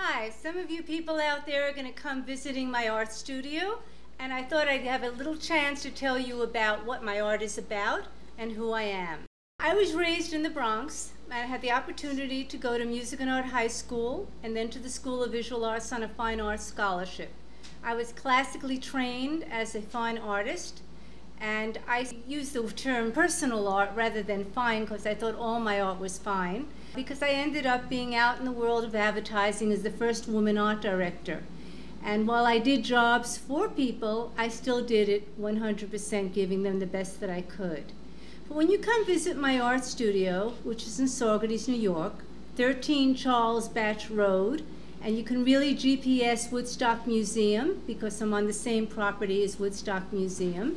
Hi, some of you people out there are going to come visiting my art studio, and I thought I'd have a little chance to tell you about what my art is about and who I am. I was raised in the Bronx. I had the opportunity to go to Music and Art High School and then to the School of Visual Arts on a fine arts scholarship. I was classically trained as a fine artist, and I use the term personal art rather than fine because I thought all my art was fine, because I ended up being out in the world of advertising as the first woman art director. And while I did jobs for people, I still did it 100% giving them the best that I could. But when you come visit my art studio, which is in Saugerties, New York, 13 Charles Batch Road, and you can really GPS Woodstock Museum because I'm on the same property as Woodstock Museum.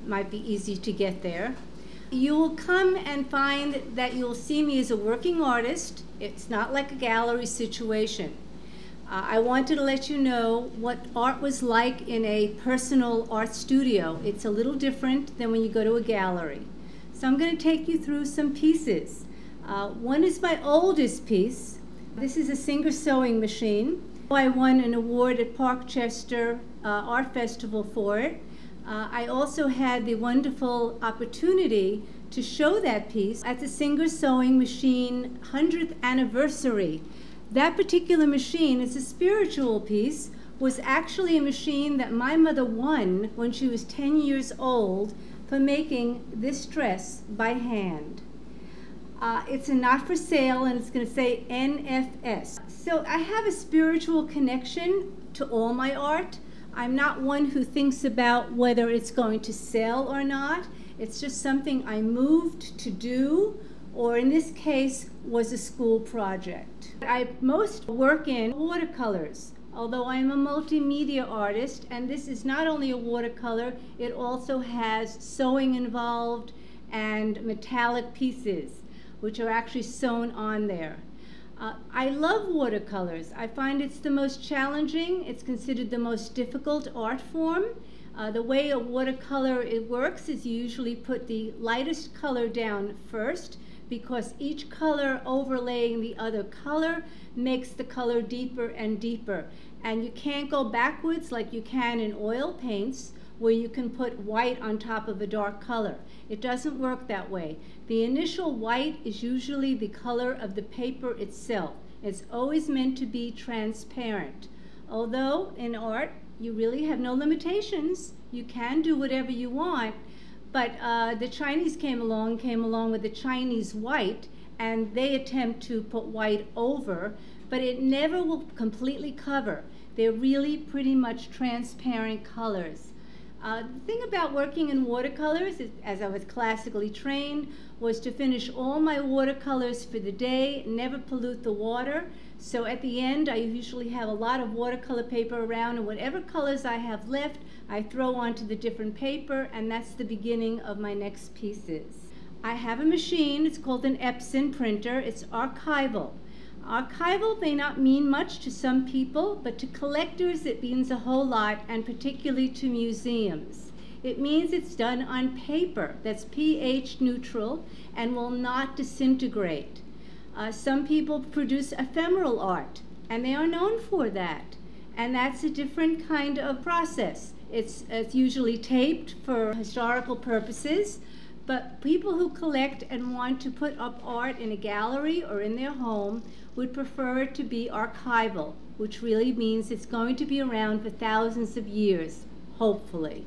It might be easy to get there. You will come and find that you'll see me as a working artist. It's not like a gallery situation. I wanted to let you know what art was like in a personal art studio. It's a little different than when you go to a gallery. So I'm going to take you through some pieces. One is my oldest piece. This is a Singer sewing machine. I won an award at Parkchester Art Festival for it. I also had the wonderful opportunity to show that piece at the Singer Sewing Machine 100th anniversary. That particular machine, it's a spiritual piece, was actually a machine that my mother won when she was 10 years old for making this dress by hand. It's a not for sale, and it's going to say NFS. So I have a spiritual connection to all my art. I'm not one who thinks about whether it's going to sell or not. It's just something I moved to do, or in this case, was a school project. I most work in watercolors, although I'm a multimedia artist, and this is not only a watercolor, it also has sewing involved and metallic pieces, which are actually sewn on there. I love watercolors. I find it's the most challenging. It's considered the most difficult art form. The way a watercolor works is you usually put the lightest color down first, because each color overlaying the other color makes the color deeper and deeper. And you can't go backwards like you can in oil paints, where you can put white on top of a dark color. It doesn't work that way. The initial white is usually the color of the paper itself. It's always meant to be transparent. Although in art, you really have no limitations. You can do whatever you want, but the Chinese came along with the Chinese white, and they attempt to put white over, but it never will completely cover. They're really pretty much transparent colors. The thing about working in watercolors, as I was classically trained, was to finish all my watercolors for the day, never pollute the water. So at the end, I usually have a lot of watercolor paper around, and whatever colors I have left, I throw onto the different paper, and that's the beginning of my next pieces. I have a machine. It's called an Epson printer. It's archival. Archival may not mean much to some people, but to collectors it means a whole lot, and particularly to museums. It means it's done on paper that's pH neutral and will not disintegrate. Some people produce ephemeral art, and they are known for that. And that's a different kind of process. It's usually taped for historical purposes, but people who collect and want to put up art in a gallery or in their home would prefer it to be archival, which really means it's going to be around for thousands of years, hopefully.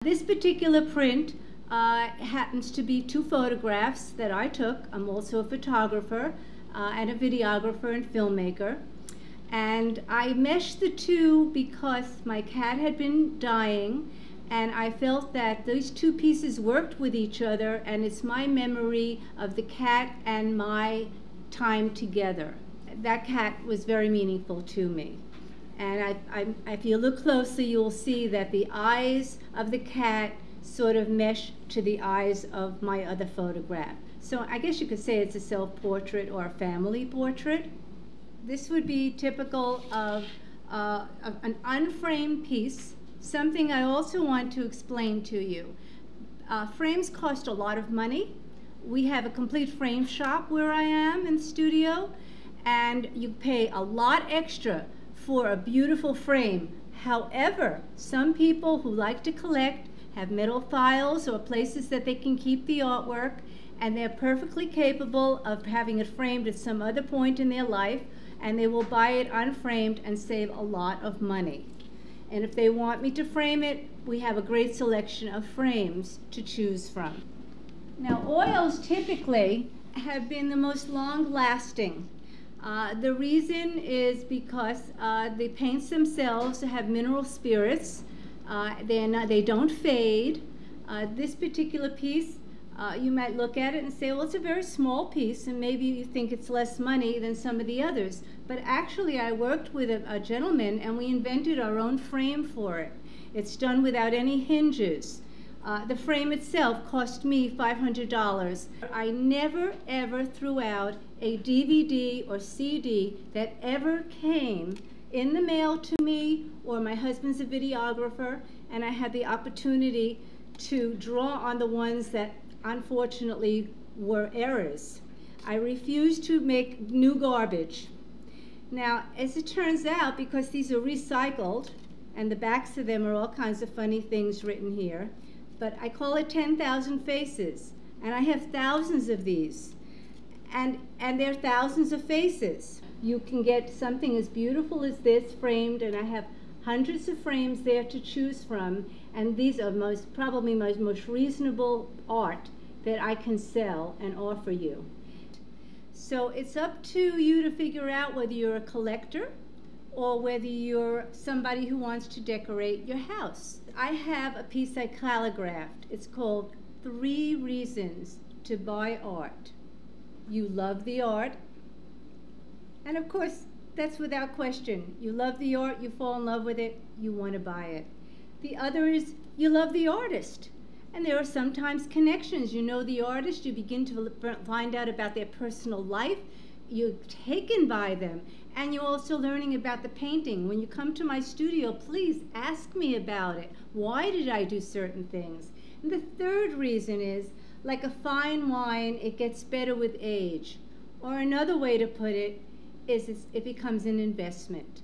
This particular print happens to be 2 photographs that I took. I'm also a photographer and a videographer and filmmaker. And I meshed the two because my cat had been dying, and I felt that those 2 pieces worked with each other, and it's my memory of the cat and my time together. That cat was very meaningful to me. And if you look closely, you'll see that the eyes of the cat sort of mesh to the eyes of my other photograph. So I guess you could say it's a self-portrait or a family portrait. This would be typical of an unframed piece. Something I also want to explain to you. Frames cost a lot of money. We have a complete frame shop where I am in the studio, and you pay a lot extra for a beautiful frame. However, some people who like to collect have metal files or places that they can keep the artwork, and they're perfectly capable of having it framed at some other point in their life, and they will buy it unframed and save a lot of money. And if they want me to frame it, we have a great selection of frames to choose from. Now, oils typically have been the most long-lasting. The reason is because the paints themselves have mineral spirits. They don't fade. This particular piece, you might look at it and say, well, it's a very small piece, and maybe you think it's less money than some of the others. But actually, I worked with a gentleman, and we invented our own frame for it. It's done without any hinges. The frame itself cost me $500. I never, ever threw out a DVD or CD that ever came in the mail to me, or my husband's a videographer, and I had the opportunity to draw on the ones that unfortunately were errors. I refuse to make new garbage. Now, as it turns out, because these are recycled, and the backs of them are all kinds of funny things written here, but I call it 10,000 faces, and I have thousands of these, and there are thousands of faces. You can get something as beautiful as this framed, and I have hundreds of frames there to choose from, and these are probably my most reasonable art that I can sell and offer you. So it's up to you to figure out whether you're a collector or whether you're somebody who wants to decorate your house. I have a piece I calligraphed. It's called 3 Reasons to Buy Art. You love the art, and of course, that's without question. You love the art, you fall in love with it, you want to buy it. The other is you love the artist. And there are sometimes connections. You know the artist, you begin to find out about their personal life, you're taken by them, and you're also learning about the painting. When you come to my studio, please ask me about it. Why did I do certain things? And the third reason is, like a fine wine, it gets better with age. Or another way to put it is it becomes an investment.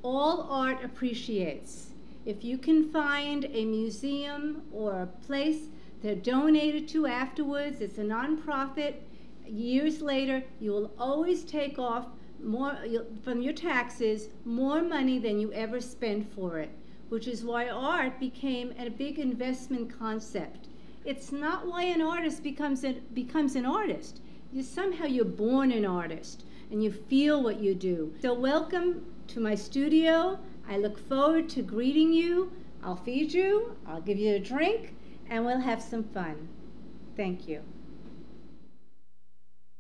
All art appreciates. If you can find a museum or a place to donate it to afterwards, it's a nonprofit, years later, you will always take off more from your taxes, more money than you ever spent for it, which is why art became a big investment concept. It's not why an artist becomes an artist. Somehow you're born an artist, and you feel what you do. So welcome to my studio. I look forward to greeting you. I'll feed you, I'll give you a drink, and we'll have some fun. Thank you.